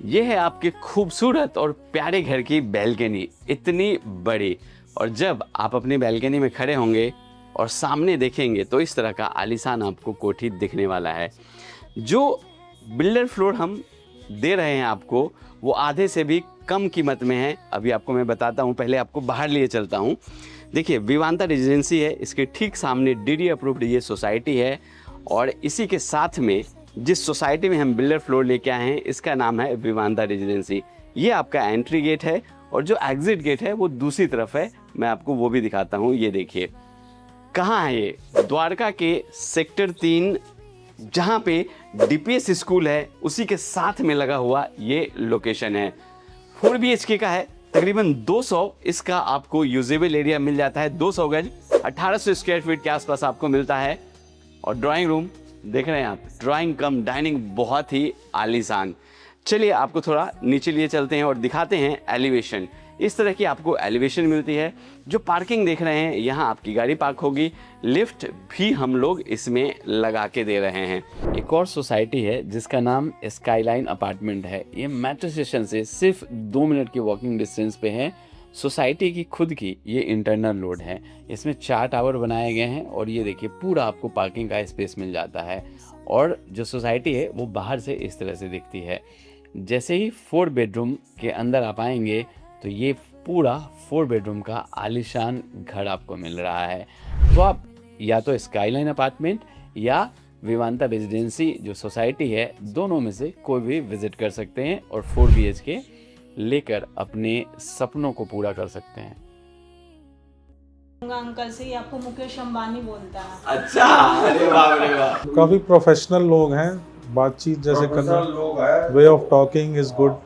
ये है आपके खूबसूरत और प्यारे घर की बैल्कनी, इतनी बड़ी। और जब आप अपनी बैल्कनी में खड़े होंगे और सामने देखेंगे तो इस तरह का आलीशान आपको कोठी दिखने वाला है। जो बिल्डर फ्लोर हम दे रहे हैं आपको, वो आधे से भी कम कीमत में है। अभी आपको मैं बताता हूँ, पहले आपको बाहर लिए चलता हूँ। देखिए, विवांता रेजिडेंसी है, इसके ठीक सामने डीडी अप्रूव्ड ये सोसाइटी है। और इसी के साथ में जिस सोसाइटी में हम बिल्डर फ्लोर लेके आए हैं, इसका नाम है विवांता रेजिडेंसी। ये आपका एंट्री गेट है और जो एग्जिट गेट है वो दूसरी तरफ है। मैं आपको वो भी दिखाता हूँ। ये देखिए कहाँ है ये, द्वारका के सेक्टर 3 जहाँ पे डीपीएस स्कूल है, उसी के साथ में लगा हुआ ये लोकेशन है। 4 BHK का है, तकरीबन 200 इसका आपको यूजेबल एरिया मिल जाता है। 200 गज 1800 स्क्वायर फीट के आसपास आपको मिलता है। और ड्राइंग रूम देख रहे हैं आप, ड्राइंग कम डाइनिंग बहुत ही आलीशान। चलिए आपको थोड़ा नीचे लिए चलते हैं और दिखाते हैं एलिवेशन। इस तरह की आपको एलिवेशन मिलती है। जो पार्किंग देख रहे हैं, यहाँ आपकी गाड़ी पार्क होगी। लिफ्ट भी हम लोग इसमें लगा के दे रहे हैं। एक और सोसाइटी है जिसका नाम स्काईलाइन अपार्टमेंट है। ये मेट्रो स्टेशन से सिर्फ 2 मिनट की वॉकिंग डिस्टेंस पे है। सोसाइटी की खुद की ये इंटरनल रोड है। इसमें 4 टावर बनाए गए हैं और ये देखिए पूरा आपको पार्किंग का स्पेस मिल जाता है। और जो सोसाइटी है वो बाहर से इस तरह से दिखती है। जैसे ही 4 बेडरूम के अंदर आप आएंगे तो ये पूरा 4 बेडरूम का आलीशान घर आपको मिल रहा है। तो आप या तो स्काईलाइन अपार्टमेंट या विवांता रेजिडेंसी जो सोसाइटी है, दोनों में से कोई भी विजिट कर सकते हैं और 4 BHK लेकर अपने सपनों को पूरा कर सकते हैं। अंकल से ही आपको मुकेश अंबानी बोलता है। अच्छा, अरे वाह अरे वाह। काफी प्रोफेशनल लोग हैं, बातचीत जैसे करना, way of talking is good.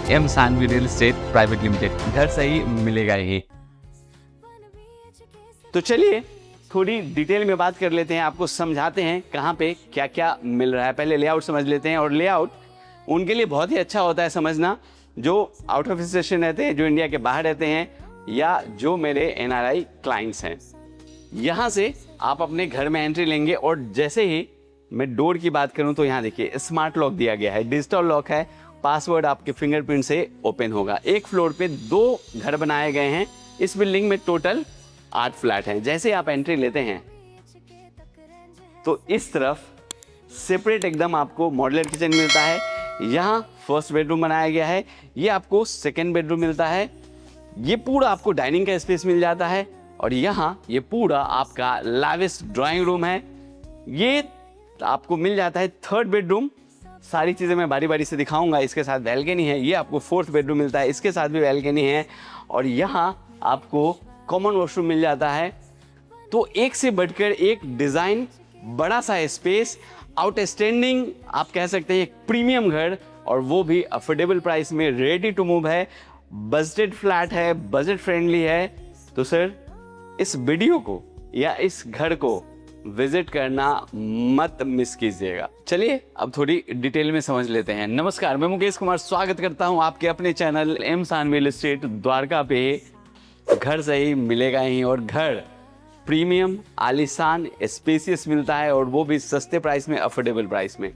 M Sanvi real estate private limited, घर सही मिलेगा ही। तो चलिए थोड़ी डिटेल में बात कर लेते हैं, आपको समझाते हैं कहाँ पे क्या क्या मिल रहा है। पहले लेआउट समझ लेते हैं। और लेआउट उनके लिए बहुत ही अच्छा होता है समझना जो आउट ऑफ स्टेशन रहते हैं, जो इंडिया के बाहर रहते हैं, या जो मेरे NRI क्लाइंट्स हैं। यहाँ से आप अपने घर में एंट्री लेंगे और जैसे ही मैं डोर की बात करूँ तो यहाँ देखिए स्मार्ट लॉक दिया गया है, डिजिटल लॉक है। पासवर्ड आपके फिंगरप्रिंट से ओपन होगा। एक फ्लोर पे 2 घर बनाए गए हैं। इस बिल्डिंग में टोटल 8 फ्लैट हैं। जैसे आप एंट्री लेते हैं तो इस तरफ सेपरेट एकदम आपको मॉड्यूलर किचन मिलता है। यहाँ फर्स्ट बेडरूम बनाया गया है। ये आपको सेकेंड बेडरूम मिलता है। ये पूरा आपको डाइनिंग का स्पेस मिल जाता है। और यहाँ ये पूरा आपका लाविश ड्राइंग रूम है। ये आपको मिल जाता है थर्ड बेडरूम। सारी चीज़ें मैं बारी बारी से दिखाऊंगा। इसके साथ बैल्कनी है। ये आपको फोर्थ बेडरूम मिलता है, इसके साथ भी बैल्कनी है। और यहाँ आपको कॉमन वॉशरूम मिल जाता है। तो एक से बढ़कर एक डिज़ाइन, बड़ा सा स्पेस, आउटस्टैंडिंग आप कह सकते हैं, एक प्रीमियम घर, और वो भी अफोर्डेबल प्राइस में, रेडी टू मूव है, बजटेड फ्लैट है, बजट फ्रेंडली है। तो सर इस वीडियो को या इस घर को विजिट करना मत मिस कीजिएगा। चलिए अब थोड़ी डिटेल में समझ लेते हैं। नमस्कार, मैं मुकेश कुमार स्वागत करता हूं आपके अपने channel M Sanvi real estate Dwarka पे। घर सही मिलेगा ही, और घर प्रीमियम, आलीशान, स्पेसियस मिलता है, और वो भी सस्ते प्राइस में, अफोर्डेबल प्राइस में।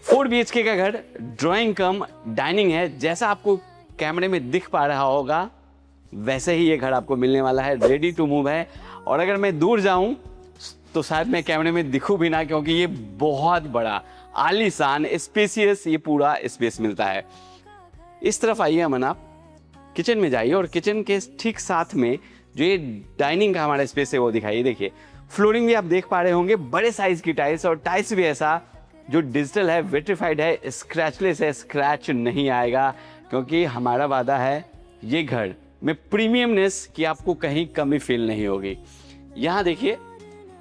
4 BHK का घर, ड्राइंग कम डाइनिंग है। जैसा आपको कैमरे में दिख पा रहा होगा वैसे ही ये घर आपको मिलने वाला है, रेडी टू मूव है। और अगर मैं दूर जाऊं तो शायद मैं कैमरे में दिखूं भी ना, क्योंकि ये बहुत बड़ा, आलीशान, स्पेसियस ये पूरा स्पेस मिलता है। इस तरफ आइए अमन, आप किचन में जाइए और किचन के ठीक साथ में जो ये डाइनिंग का हमारा स्पेस है वो दिखाइए। देखिए फ्लोरिंग भी आप देख पा रहे होंगे, बड़े साइज की टाइल्स, और टाइल्स भी ऐसा जो डिजिटल है, विट्रीफाइड है, स्क्रैचलेस है, स्क्रैच नहीं आएगा, क्योंकि हमारा वादा है ये घर में प्रीमियमनेस की आपको कहीं कमी फील नहीं होगी। यहाँ देखिए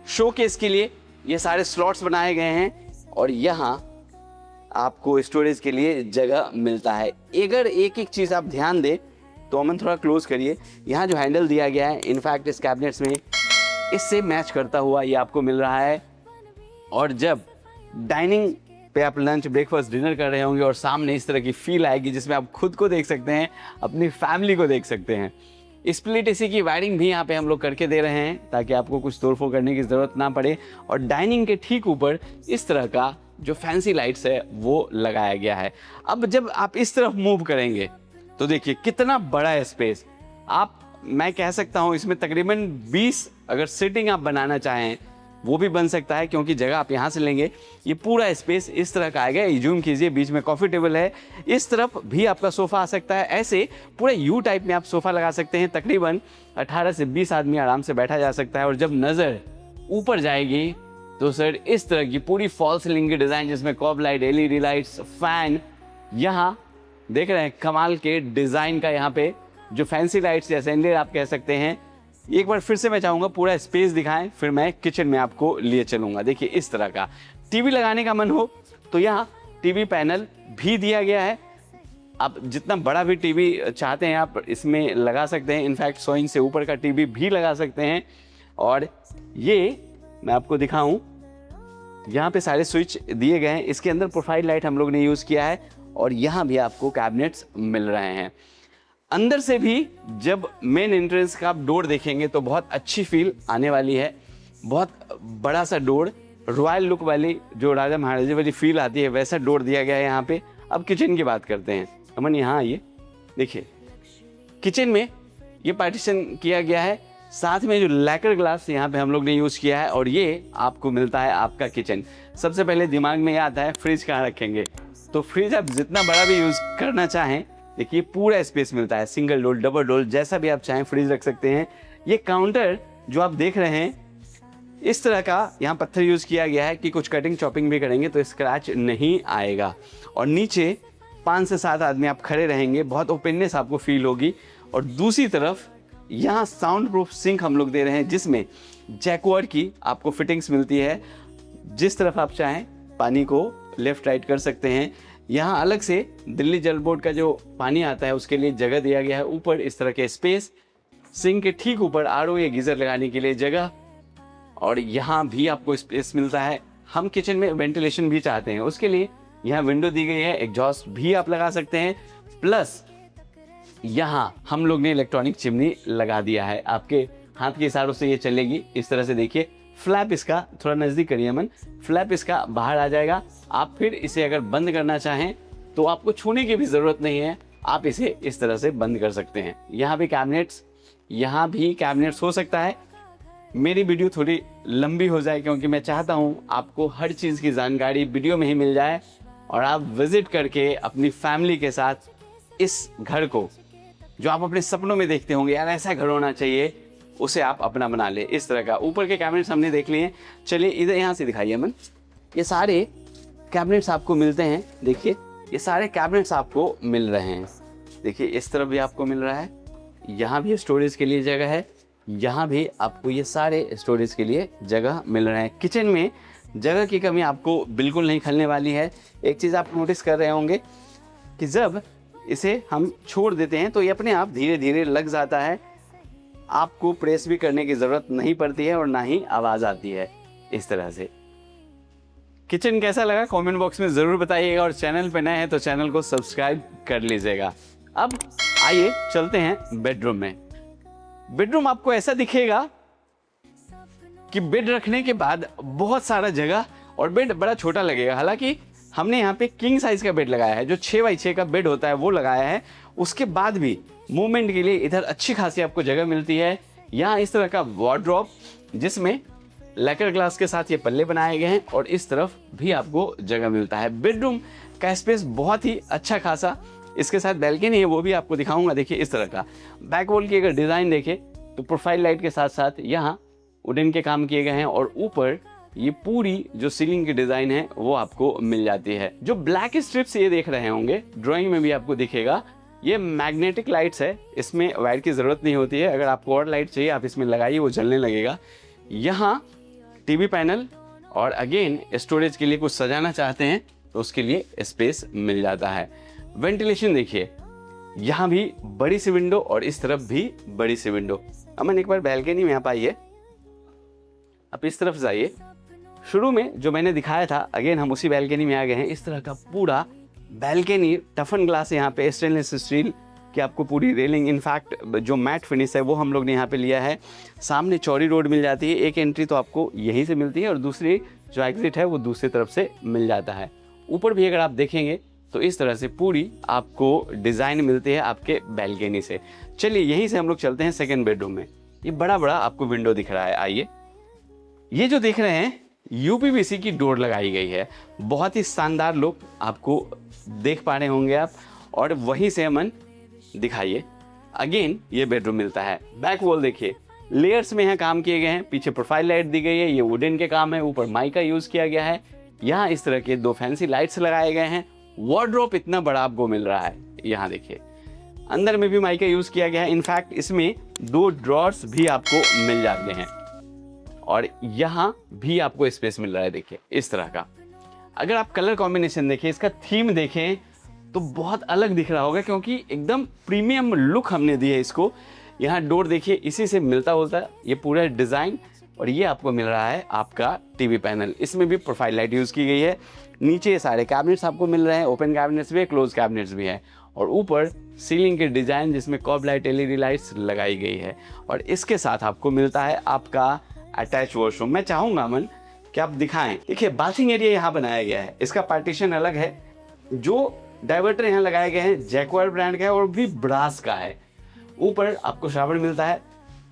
शोकेस के लिए ये सारे स्लॉट्स बनाए गए हैं, और यहाँ आपको स्टोरेज के लिए जगह मिलता है। अगर एक एक चीज़ आप ध्यान दें तो अमन थोड़ा क्लोज करिए। यहाँ जो हैंडल दिया गया है, इनफैक्ट इस कैबिनेट्स में इससे मैच करता हुआ ये आपको मिल रहा है। और जब डाइनिंग पे आप लंच, ब्रेकफास्ट, डिनर कर रहे होंगे और सामने इस तरह की फील आएगी जिसमें आप खुद को देख सकते हैं, अपनी फैमिली को देख सकते हैं। स्प्लिट एसी की वायरिंग भी यहाँ पे हम लोग करके दे रहे हैं ताकि आपको कुछ तोड़फोड़ करने की ज़रूरत ना पड़े। और डाइनिंग के ठीक ऊपर इस तरह का जो फैंसी लाइट्स है वो लगाया गया है। अब जब आप इस तरफ मूव करेंगे तो देखिए कितना बड़ा है स्पेस। मैं कह सकता हूँ इसमें तकरीबन 20 अगर सिटिंग आप बनाना चाहें वो भी बन सकता है, क्योंकि जगह आप यहाँ से लेंगे। ये पूरा स्पेस इस तरह का आएगा। जूम कीजिए, बीच में कॉफ़ी टेबल है, इस तरफ भी आपका सोफ़ा आ सकता है। ऐसे पूरा यू टाइप में आप सोफ़ा लगा सकते हैं। तकरीबन 18 से 20 आदमी आराम से बैठा जा सकता है। और जब नज़र ऊपर जाएगी तो सर इस तरह की पूरी फॉल सीलिंग की डिज़ाइन, जिसमें cob light, LED lights, fan, यहाँ देख रहे हैं कमाल के डिज़ाइन का यहाँ पे जो फैंसी लाइट्स या सैंडलियर आप कह सकते हैं। एक बार फिर से मैं चाहूँगा पूरा स्पेस दिखाएं, फिर मैं किचन में आपको लिए चलूँगा। देखिए इस तरह का टीवी लगाने का मन हो तो यहाँ टीवी पैनल भी दिया गया है। आप जितना बड़ा भी टीवी चाहते हैं आप इसमें लगा सकते हैं। इनफैक्ट 100 इंच से ऊपर का टीवी भी लगा सकते हैं। और ये मैं आपको दिखाऊं, यहाँ पे सारे स्विच दिए गए हैं। इसके अंदर प्रोफाइल लाइट हम लोग ने यूज़ किया है। और यहाँ भी आपको कैबिनेट्स मिल रहे हैं। अंदर से भी जब मेन एंट्रेंस का आप डोर देखेंगे तो बहुत अच्छी फील आने वाली है। बहुत बड़ा सा डोर, रॉयल लुक वाली जो राजा महाराजा वाली फील आती है वैसा डोर दिया गया है यहाँ पे। अब किचन की बात करते हैं। अमन यहाँ आइए, देखिए किचन में ये पार्टीशन किया गया है। साथ में जो लैकर ग्लास यहाँ पे हम लोग ने यूज़ किया है। और ये आपको मिलता है आपका किचन। सबसे पहले दिमाग में ये आता है फ्रिज कहाँ रखेंगे, तो फ्रिज आप जितना बड़ा भी यूज़ करना चाहें, देखिए पूरा स्पेस मिलता है। सिंगल डोर, डबल डोर, जैसा भी आप चाहें फ्रिज रख सकते हैं। ये काउंटर जो आप देख रहे हैं इस तरह का यहाँ पत्थर यूज़ किया गया है कि कुछ कटिंग चॉपिंग भी करेंगे तो स्क्रैच नहीं आएगा। और नीचे 5 से 7 आदमी आप खड़े रहेंगे, बहुत ओपननेस आपको फील होगी। और दूसरी तरफ यहाँ साउंड प्रूफ सिंक हम लोग दे रहे हैं, जिसमें जैकवर्ड की आपको फिटिंग्स मिलती है। जिस तरफ आप चाहें पानी को लेफ्ट राइट कर सकते हैं। यहाँ अलग से दिल्ली जल बोर्ड का जो पानी आता है उसके लिए जगह दिया गया है। ऊपर इस तरह के स्पेस, सिंक के ठीक ऊपर RO या गीज़र लगाने के लिए जगह। और यहाँ भी आपको स्पेस मिलता है। हम किचन में वेंटिलेशन भी चाहते हैं, उसके लिए यहाँ विंडो दी गई है। एग्जॉस्ट भी आप लगा सकते हैं। प्लस यहाँ हम लोग ने इलेक्ट्रॉनिक चिमनी लगा दिया है। आपके हाथ के इशारों से ये चलेगी इस तरह से। देखिए फ्लैप इसका थोड़ा नज़दीक करिए अमन, फ्लैप इसका बाहर आ जाएगा। आप फिर इसे अगर बंद करना चाहें तो आपको छूने की भी ज़रूरत नहीं है, आप इसे इस तरह से बंद कर सकते हैं। यहाँ भी कैबिनेट्स हो सकता है। मेरी वीडियो थोड़ी लंबी हो जाए क्योंकि मैं चाहता हूँ आपको हर चीज़ की जानकारी वीडियो में ही मिल जाए और आप विज़िट करके अपनी फैमिली के साथ इस घर को, जो आप अपने सपनों में देखते होंगे यार ऐसा घर होना चाहिए, उसे आप अपना बना ले। इस तरह का ऊपर के कैबिनेट्स हमने देख लिए। चलिए इधर यहाँ से दिखाइए अमन। ये सारे कैबिनेट्स आपको मिलते हैं। देखिए ये सारे कैबिनेट्स आपको मिल रहे हैं। देखिए इस तरफ भी आपको मिल रहा है। यहाँ भी स्टोरेज के लिए जगह है। यहाँ भी आपको ये सारे स्टोरेज के लिए जगह मिल रहे हैं। किचन में जगह की कमी आपको बिल्कुल नहीं खलने वाली है। एक चीज़ आप नोटिस कर रहे होंगे कि जब इसे हम छोड़ देते हैं तो ये अपने आप धीरे धीरे लग जाता है। आपको प्रेस भी करने की ज़रूरत नहीं पड़ती है और ना ही आवाज़ आती है। इस तरह से किचन कैसा लगा कमेंट बॉक्स में ज़रूर बताइएगा। और चैनल पे नए हैं तो चैनल को सब्सक्राइब कर लीजिएगा। अब आइए चलते हैं बेडरूम में। बेडरूम आपको ऐसा दिखेगा कि बेड रखने के बाद बहुत सारा जगह और बेड बड़ा छोटा लगेगा। हालांकि हमने यहाँ पे किंग साइज का बेड लगाया है, जो 6x6 का बेड होता है वो लगाया है। उसके बाद भी मूवमेंट के लिए इधर अच्छी खासी आपको जगह मिलती है। यहाँ इस तरह का वार्डरोब जिसमें लैकर ग्लास के साथ ये पल्ले बनाए गए हैं और इस तरफ भी आपको जगह मिलता है। बेडरूम का स्पेस बहुत ही अच्छा खासा, इसके साथ बैल्कनी है वो भी आपको दिखाऊंगा। देखिए इस तरह का बैक वॉल की अगर डिज़ाइन देखें तो प्रोफाइल लाइट के साथ साथ यहाँ वुडन के काम किए गए हैं और ऊपर ये पूरी जो सीलिंग की डिज़ाइन है वो आपको मिल जाती है। जो ब्लैक स्ट्रिप्स ये देख रहे होंगे ड्राइंग में भी आपको दिखेगा, ये मैग्नेटिक लाइट्स है। इसमें वायर की ज़रूरत नहीं होती है। अगर आपको और लाइट चाहिए आप इसमें लगाइए, वो जलने लगेगा। यहाँ टीवी पैनल और अगेन स्टोरेज के लिए कुछ सजाना चाहते हैं तो उसके लिए स्पेस मिल जाता है। वेंटिलेशन देखिए, यहाँ भी बड़ी सी विंडो और इस तरफ भी बड़ी सी विंडो। अमन एक बार बैल्कनी में आप आइए, आप इस तरफ जाइए। शुरू में जो मैंने दिखाया था अगेन हम उसी बैल्कनी में आ गए हैं। इस तरह का पूरा बैल्कनी टफन ग्लास यहाँ पे स्टेनलेस स्टील कि आपको पूरी रेलिंग, इनफैक्ट जो मैट फिनिश है वो हम लोग ने यहाँ पे लिया है। सामने चौड़ी रोड मिल जाती है, एक एंट्री तो आपको यहीं से मिलती है और दूसरी जो एग्जिट है वो दूसरी तरफ से मिल जाता है। ऊपर भी अगर आप देखेंगे तो इस तरह से पूरी आपको डिज़ाइन मिलती है आपके बैल्कनी से। चलिए यहीं से हम लोग चलते हैं सेकेंड बेडरूम में। ये बड़ा बड़ा आपको विंडो दिख रहा है, आइए। ये जो देख रहे हैं यूपीवीसी की डोर लगाई गई है, बहुत ही शानदार लुक आपको देख पा रहे होंगे आप। और वहीं से अमन दिखाइए, अगेन ये बेडरूम मिलता है। बैक वॉल देखिए, लेयर्स में यहाँ काम किए गए हैं, पीछे प्रोफाइल लाइट दी गई है, ये वुडन के काम है, ऊपर माइका यूज़ किया गया है। यहाँ इस तरह के 2 फैंसी लाइट्स लगाए गए हैं। वार्डरोब इतना बड़ा आपको मिल रहा है, यहाँ देखिए अंदर में भी माइका यूज़ किया गया है। इनफैक्ट इसमें 2 ड्रॉर्स भी आपको मिल जाते हैं और यहाँ भी आपको स्पेस मिल रहा है, देखिए इस तरह का। अगर आप कलर कॉम्बिनेशन देखें, इसका थीम देखें तो बहुत अलग दिख रहा होगा, क्योंकि एकदम प्रीमियम लुक हमने दी है इसको। यहाँ डोर देखिए, इसी से मिलता होता है ये पूरा डिज़ाइन। और ये आपको मिल रहा है आपका टीवी पैनल, इसमें भी प्रोफाइल लाइट यूज़ की गई है। नीचे सारे कैबिनेट्स आपको मिल रहे हैं, ओपन कैबिनेट्स भी है, क्लोज कैबिनेट्स भी है। और ऊपर सीलिंग के डिज़ाइन जिसमें कॉब लाइट, LED लाइट्स लगाई गई है। और इसके साथ आपको मिलता है आपका अटैच वॉशरूम। मैं चाहूँगा अमन कि आप दिखाएं। देखिए बाथिंग एरिया यहाँ बनाया गया है, इसका पार्टीशन अलग है। जो डाइवर्टर यहाँ लगाए गए हैं जैक्वार ब्रांड का है और भी ब्रास का है। ऊपर आपको शावर मिलता है,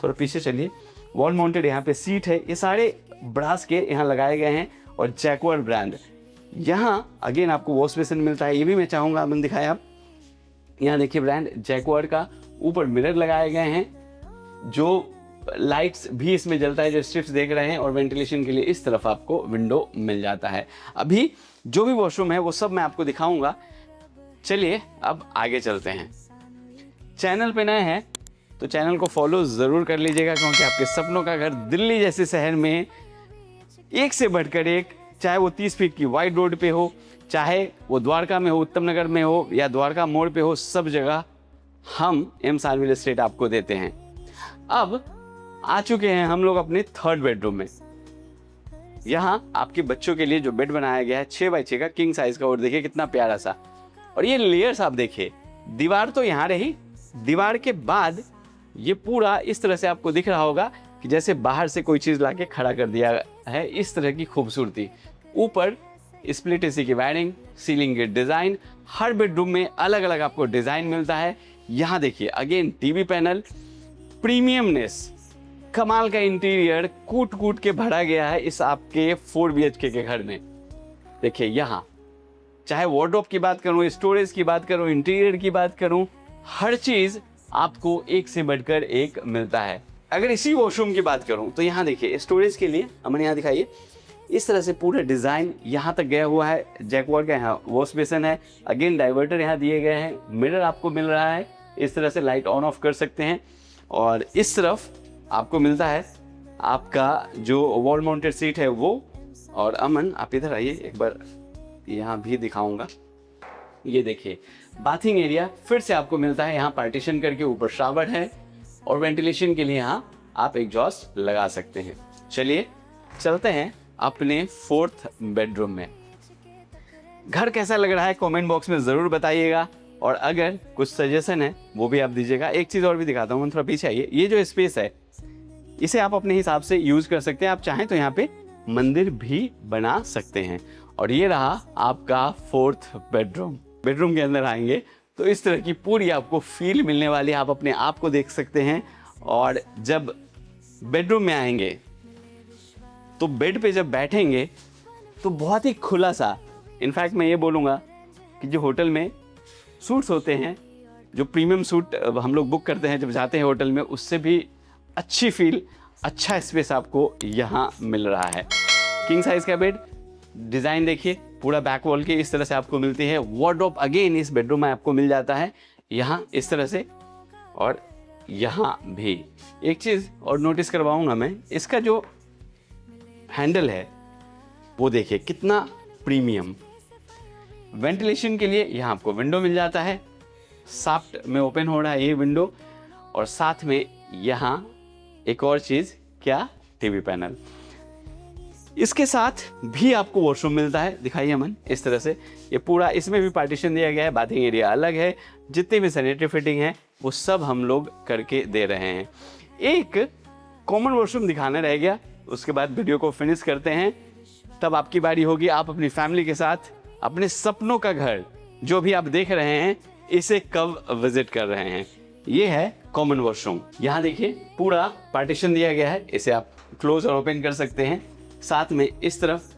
थोड़ा पीछे चलिए, वॉल माउंटेड यहाँ पे सीट है। ये सारे ब्रास के यहाँ लगाए गए हैं और जैक्वार ब्रांड। यहाँ अगेन आपको वॉश बेसिन मिलता है, ये भी मैं चाहूँगा अमन दिखाएं आप। यहाँ देखिए ब्रांड जैक्वार का, ऊपर मिरर लगाए गए हैं, जो लाइट्स भी इसमें जलता है जो स्ट्रिप्स देख रहे हैं। और वेंटिलेशन के लिए इस तरफ आपको विंडो मिल जाता है। अभी जो भी वॉशरूम है वो सब मैं आपको दिखाऊंगा। चलिए अब आगे चलते हैं। चैनल पे नए हैं तो चैनल को फॉलो ज़रूर कर लीजिएगा, क्योंकि आपके सपनों का घर दिल्ली जैसे शहर में एक से बढ़कर एक, चाहे वो 30 फीट की वाइड रोड पे हो, चाहे वो द्वारका में हो, उत्तम नगर में हो या द्वारका मोड़ पे हो, सब जगह हम एम साल रियल एस्टेट आपको देते हैं। अब आ चुके हैं हम लोग अपने थर्ड बेडरूम में। यहाँ आपके बच्चों के लिए जो बेड बनाया गया है 6x6 का किंग साइज का, और देखिए कितना प्यारा सा। और ये लेयर्स आप देखिए, दीवार तो यहाँ रही, दीवार के बाद ये पूरा इस तरह से आपको दिख रहा होगा कि जैसे बाहर से कोई चीज़ लाके खड़ा कर दिया है, इस तरह की खूबसूरती। ऊपर स्प्लिट एसी की वायरिंग, सीलिंग के डिज़ाइन, हर बेडरूम में अलग अलग आपको डिज़ाइन मिलता है। यहाँ देखिए अगेन टीवी पैनल, प्रीमियमनेस, कमाल का इंटीरियर कूट कूट के भरा गया है इस आपके 4 BHK के घर में। देखिए यहाँ चाहे वार्डरोब की बात करूँ, स्टोरेज की बात करूँ, इंटीरियर की बात करूँ, हर चीज़ आपको एक से बढ़कर एक मिलता है। अगर इसी वॉशरूम की बात करूँ तो यहाँ देखिए स्टोरेज के लिए अमन यहाँ दिखाइए, इस तरह से पूरा डिज़ाइन यहाँ तक गया हुआ है। जैक्वार का यहाँ वॉश बेसिन है, अगेन डाइवर्टर यहाँ दिए गए हैं, मिरर आपको मिल रहा है, इस तरह से लाइट ऑन ऑफ कर सकते हैं। और इस तरफ आपको मिलता है आपका जो वॉल माउंटेड सीट है वो। और अमन आप इधर आइए, एक बार यहाँ भी दिखाऊंगा। ये देखिए बाथिंग एरिया फिर से आपको मिलता है, यहाँ पार्टीशन करके ऊपर शावर है और वेंटिलेशन के लिए यहाँ आप एग्जॉस्ट लगा सकते हैं। चलिए चलते हैं अपने 4th बेडरूम में। घर कैसा लग रहा है कमेंट बॉक्स में ज़रूर बताइएगा, और अगर कुछ सजेशन है वो भी आप दीजिएगा। एक चीज़ और भी दिखाता हूँ, थोड़ा पीछे आइए। ये जो स्पेस है इसे आप अपने हिसाब से यूज़ कर सकते हैं, आप चाहें तो यहाँ पे मंदिर भी बना सकते हैं। और ये रहा आपका 4th बेडरूम। बेडरूम के अंदर आएंगे तो इस तरह की पूरी आपको फील मिलने वाली है, आप अपने आप को देख सकते हैं। और जब बेडरूम में आएंगे तो बेड पे जब बैठेंगे तो बहुत ही खुला सा, इनफैक्ट मैं ये बोलूँगा कि जो होटल में सूट्स होते हैं, जो प्रीमियम सूट हम लोग बुक करते हैं जब जाते हैं होटल में, उससे भी अच्छी फील, अच्छा स्पेस आपको यहाँ मिल रहा है। किंग साइज़ का बेड, डिज़ाइन देखिए पूरा बैक वॉल की इस तरह से आपको मिलती है। वार्डरोब अगेन इस बेडरूम में आपको मिल जाता है यहाँ इस तरह से, और यहाँ भी एक चीज़ और नोटिस करवाऊँगा मैं, इसका जो हैंडल है वो देखिए कितना प्रीमियम। वेंटिलेशन के लिए यहाँ आपको विंडो मिल जाता है, सॉफ्ट में ओपन हो रहा है ये विंडो। और साथ में यहाँ एक और चीज़, क्या, टीवी पैनल। इसके साथ भी आपको वॉशरूम मिलता है, दिखाइए अमन, इस तरह से। ये पूरा, इसमें भी पार्टीशन दिया गया है, बाथिंग एरिया अलग है, जितने भी सैनिटरी फिटिंग है वो सब हम लोग करके दे रहे हैं। एक कॉमन वॉशरूम दिखाना रह गया, उसके बाद वीडियो को फिनिश करते हैं, तब आपकी बारी होगी। आप अपनी फैमिली के साथ अपने सपनों का घर जो भी आप देख रहे हैं इसे कब विजिट कर रहे हैं। ये है कॉमन वॉशरूम। यहाँ देखिए पूरा पार्टीशन दिया गया है, इसे आप क्लोज और ओपन कर सकते हैं। साथ में इस तरफ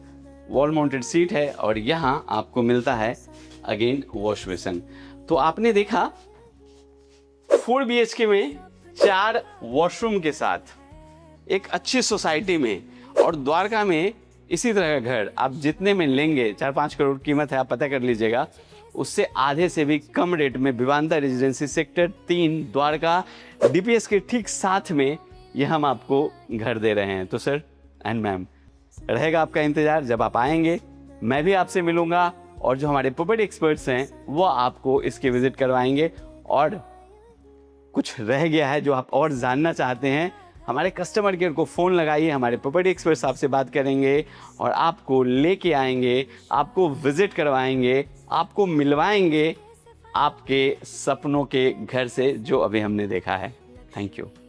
वॉल माउंटेड सीट है और यहाँ आपको मिलता है अगेन वॉश बेसिन। तो आपने देखा 4 BHK में 4 वॉशरूम के साथ एक अच्छी सोसाइटी में, और द्वारका में इसी तरह का घर आप जितने में लेंगे, 4-5 करोड़ कीमत है, आप पता कर लीजिएगा, उससे आधे से भी कम रेट में Vivanta residency sector 3 Dwarka DPS के ठीक साथ में ये हम आपको घर दे रहे हैं। तो सर एंड मैम, रहेगा आपका इंतज़ार, जब आप आएंगे मैं भी आपसे मिलूंगा और जो हमारे प्रॉपर्टी एक्सपर्ट्स हैं वो आपको इसके विजिट करवाएंगे। और कुछ रह गया है जो आप और जानना चाहते हैं, हमारे कस्टमर केयर को फ़ोन लगाइए, हमारे प्रॉपर्टी एक्सपर्ट्स आपसे बात करेंगे और आपको लेके आएंगे, आपको विजिट करवाएंगे, आपको मिलवाएंगे आपके सपनों के घर से जो अभी हमने देखा है। Thank you.